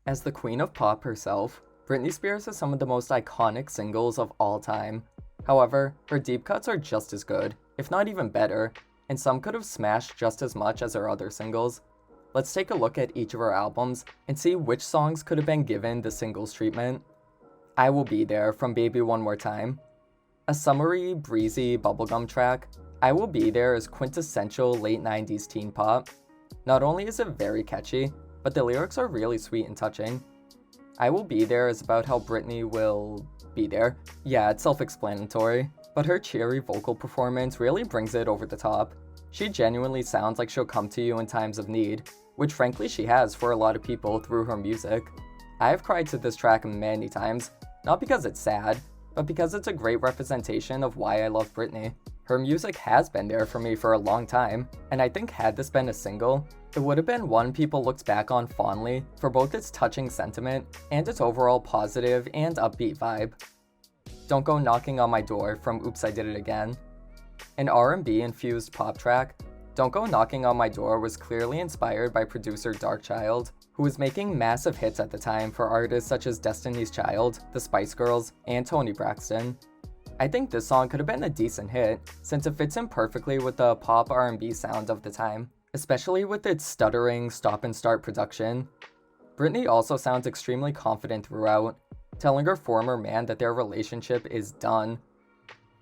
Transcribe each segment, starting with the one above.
As the queen of pop herself, Britney Spears has some of the most iconic singles of all time. However, her deep cuts are just as good, if not even better, and some could have smashed just as much as her other singles. Let's take a look at each of her albums and see which songs could have been given the singles treatment. I Will Be There from Baby One More Time. A summery, breezy bubblegum track, I Will Be There is quintessential late 90s teen pop. Not only is it very catchy, but the lyrics are really sweet and touching. I Will Be There is about how Britney will be there. Yeah, it's self-explanatory, but her cheery vocal performance really brings it over the top. She genuinely sounds like she'll come to you in times of need, which frankly she has for a lot of people through her music. I have cried to this track many times, not because it's sad, but because it's a great representation of why I love Britney. Her music has been there for me for a long time, and I think had this been a single, it would have been one people looked back on fondly for both its touching sentiment and its overall positive and upbeat vibe. Don't Go Knocking on My Door from Oops, I Did It Again. An R&B infused pop track, Don't Go Knocking on My Door was clearly inspired by producer Darkchild, who was making massive hits at the time for artists such as Destiny's Child, the Spice Girls, and Toni Braxton. I think this song could have been a decent hit, since it fits in perfectly with the pop R&B sound of the time, especially with its stuttering, stop-and-start production. Britney also sounds extremely confident throughout, telling her former man that their relationship is done.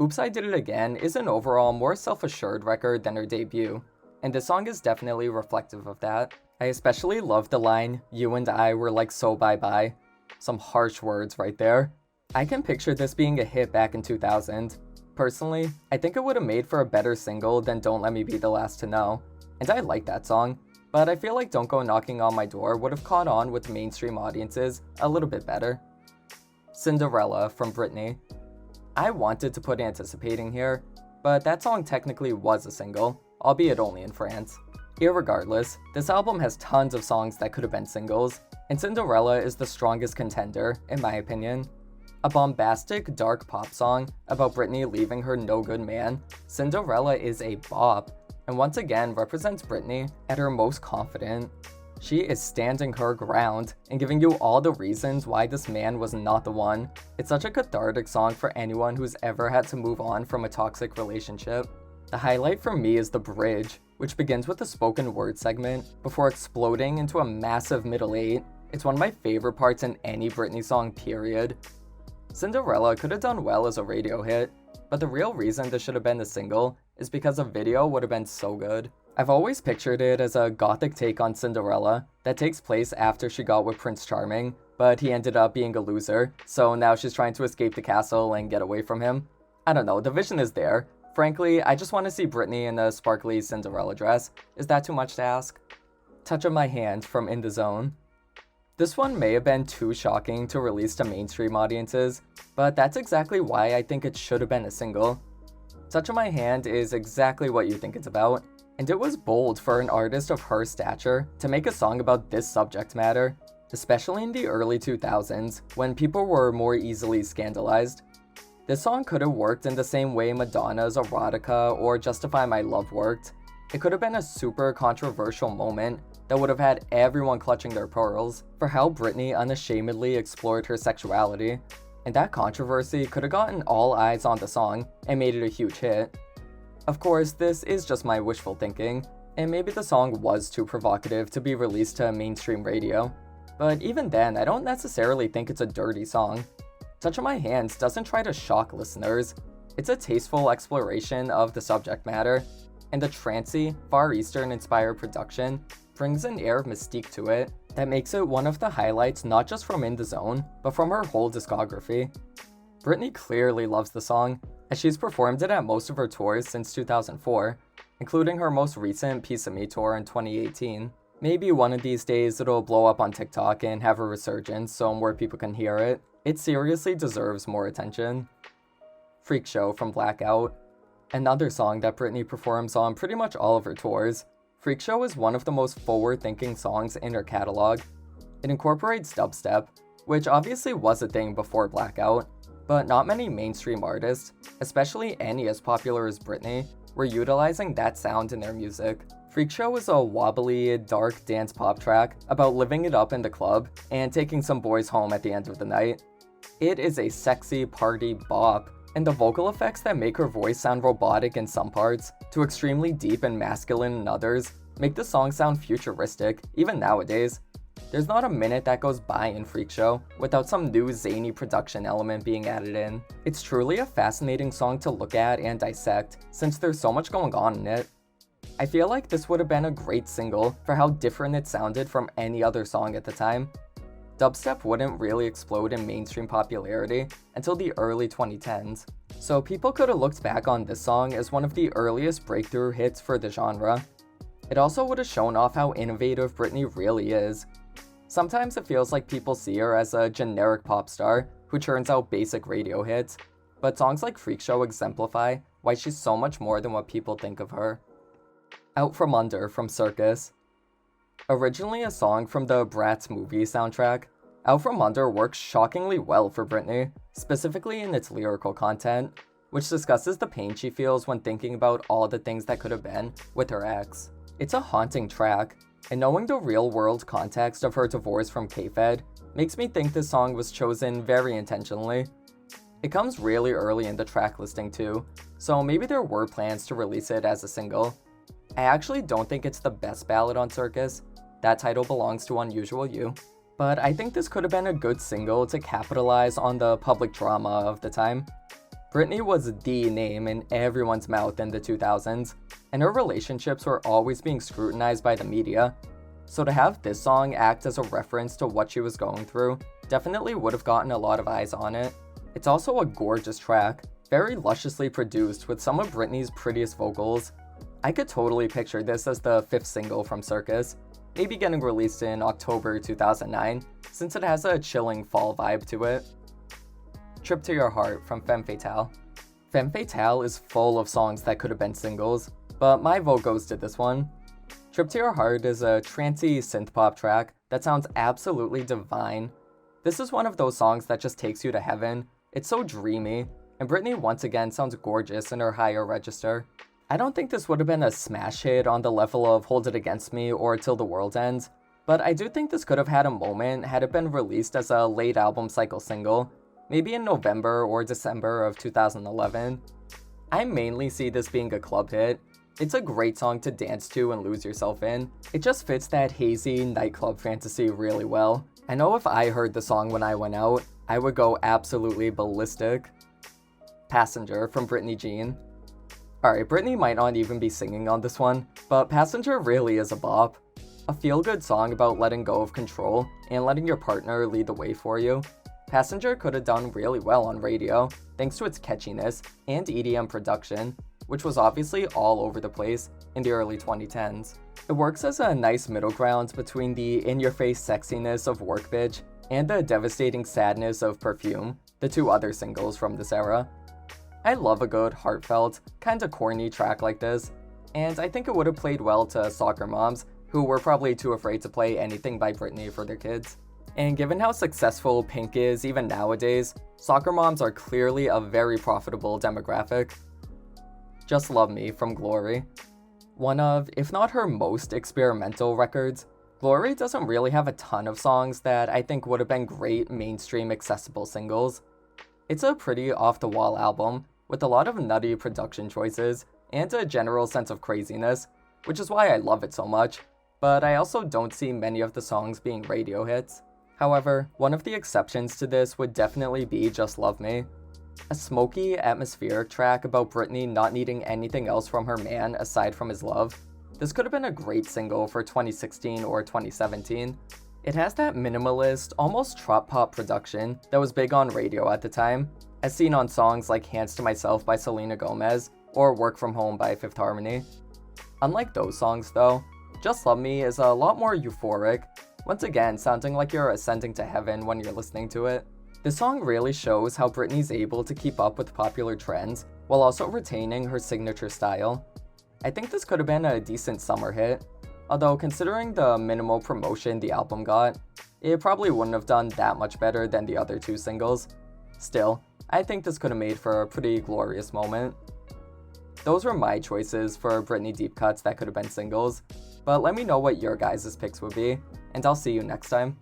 Oops, I Did It Again is an overall more self-assured record than her debut, and this song is definitely reflective of that. I especially love the line, "You and I were like so bye-bye." Some harsh words right there. I can picture this being a hit back in 2000. Personally, I think it would have made for a better single than Don't Let Me Be the Last to Know, and I like that song, but I feel like Don't Go Knocking on My Door would have caught on with mainstream audiences a little bit better. Cinderella from Britney. I wanted to put Anticipating here, but that song technically was a single, albeit only in France. Irregardless, this album has tons of songs that could have been singles, and Cinderella is the strongest contender, in my opinion. A bombastic, dark pop song about Britney leaving her no-good man, Cinderella is a bop, and once again represents Britney at her most confident. She is standing her ground and giving you all the reasons why this man was not the one. It's such a cathartic song for anyone who's ever had to move on from a toxic relationship. The highlight for me is the bridge, which begins with a spoken word segment before exploding into a massive middle eight. It's one of my favorite parts in any Britney song, period. Cinderella could have done well as a radio hit, but the real reason this should have been a single is because a video would have been so good. I've always pictured it as a gothic take on Cinderella that takes place after she got with Prince Charming, but he ended up being a loser, so now she's trying to escape the castle and get away from him. I don't know, the vision is there. Frankly, I just want to see Britney in a sparkly Cinderella dress. Is that too much to ask? Touch of My Hand from In the Zone. This one may have been too shocking to release to mainstream audiences, but that's exactly why I think it should have been a single. Touch of My Hand is exactly what you think it's about, and it was bold for an artist of her stature to make a song about this subject matter, especially in the early 2000s when people were more easily scandalized. This song could have worked in the same way Madonna's Erotica or Justify My Love worked. It could have been a super controversial moment that would have had everyone clutching their pearls for how Britney unashamedly explored her sexuality, and that controversy could have gotten all eyes on the song and made it a huge hit. Of course, this is just my wishful thinking, and maybe the song was too provocative to be released to mainstream radio, but even then, I don't necessarily think it's a dirty song. Touch of My Hands doesn't try to shock listeners. It's a tasteful exploration of the subject matter, and the trancy, Far Eastern-inspired production brings an air of mystique to it that makes it one of the highlights not just from In the Zone, but from her whole discography. Britney clearly loves the song, as she's performed it at most of her tours since 2004, including her most recent Piece of Me tour in 2018. Maybe one of these days it'll blow up on TikTok and have a resurgence so more people can hear it. It seriously deserves more attention. Freak Show from Blackout. Another song that Britney performs on pretty much all of her tours. Freak Show is one of the most forward-thinking songs in her catalog. It incorporates dubstep, which obviously was a thing before Blackout, but not many mainstream artists, especially any as popular as Britney, were utilizing that sound in their music. Freak Show is a wobbly, dark dance pop track about living it up in the club and taking some boys home at the end of the night. It is a sexy party bop, and the vocal effects that make her voice sound robotic in some parts, to extremely deep and masculine in others, make the song sound futuristic, even nowadays. There's not a minute that goes by in Freak Show without some new zany production element being added in. It's truly a fascinating song to look at and dissect, since there's so much going on in it. I feel like this would have been a great single for how different it sounded from any other song at the time. Dubstep wouldn't really explode in mainstream popularity until the early 2010s, so people could have looked back on this song as one of the earliest breakthrough hits for the genre. It also would have shown off how innovative Britney really is. Sometimes it feels like people see her as a generic pop star who churns out basic radio hits, but songs like Freak Show exemplify why she's so much more than what people think of her. Out From Under from Circus. Originally a song from the Bratz movie soundtrack, Out From Under works shockingly well for Britney, specifically in its lyrical content, which discusses the pain she feels when thinking about all the things that could have been with her ex. It's a haunting track, and knowing the real-world context of her divorce from K-Fed makes me think this song was chosen very intentionally. It comes really early in the track listing too, so maybe there were plans to release it as a single. I actually don't think it's the best ballad on Circus. That title belongs to Unusual You. But I think this could have been a good single to capitalize on the public drama of the time. Britney was the name in everyone's mouth in the 2000s, and her relationships were always being scrutinized by the media. So to have this song act as a reference to what she was going through definitely would have gotten a lot of eyes on it. It's also a gorgeous track, very lusciously produced with some of Britney's prettiest vocals. I could totally picture this as the 5th single from Circus, maybe getting released in October 2009, since it has a chilling fall vibe to it. Trip to Your Heart from Femme Fatale. Femme Fatale is full of songs that could have been singles, but my vote goes to this one. Trip to Your Heart is a trancy synth-pop track that sounds absolutely divine. This is one of those songs that just takes you to heaven. It's so dreamy, and Britney once again sounds gorgeous in her higher register. I don't think this would have been a smash hit on the level of Hold It Against Me or Till the World Ends, but I do think this could have had a moment had it been released as a late album cycle single, maybe in November or December of 2011. I mainly see this being a club hit. It's a great song to dance to and lose yourself in. It just fits that hazy nightclub fantasy really well. I know if I heard the song when I went out, I would go absolutely ballistic. Passenger from Britney Jean. Alright, Britney might not even be singing on this one, but Passenger really is a bop. A feel-good song about letting go of control and letting your partner lead the way for you. Passenger could have done really well on radio, thanks to its catchiness and EDM production, which was obviously all over the place in the early 2010s. It works as a nice middle ground between the in-your-face sexiness of Work Bitch and the devastating sadness of Perfume, the two other singles from this era. I love a good, heartfelt, kinda corny track like this, and I think it would have played well to soccer moms who were probably too afraid to play anything by Britney for their kids. And given how successful Pink is even nowadays, soccer moms are clearly a very profitable demographic. Just Love Me from Glory. One of, if not her most experimental records, Glory doesn't really have a ton of songs that I think would have been great mainstream accessible singles. It's a pretty off-the-wall album, with a lot of nutty production choices and a general sense of craziness, which is why I love it so much, but I also don't see many of the songs being radio hits. However, one of the exceptions to this would definitely be Just Love Me. A smoky, atmospheric track about Britney not needing anything else from her man aside from his love. This could have been a great single for 2016 or 2017. It has that minimalist, almost trop pop production that was big on radio at the time, as seen on songs like Hands to Myself by Selena Gomez or Work From Home by Fifth Harmony. Unlike those songs though, Just Love Me is a lot more euphoric, once again sounding like you're ascending to heaven when you're listening to it. This song really shows how Britney's able to keep up with popular trends while also retaining her signature style. I think this could have been a decent summer hit, although considering the minimal promotion the album got, it probably wouldn't have done that much better than the other two singles. Still, I think this could have made for a pretty glorious moment. Those were my choices for Britney deep cuts that could have been singles, but let me know what your guys' picks would be, and I'll see you next time.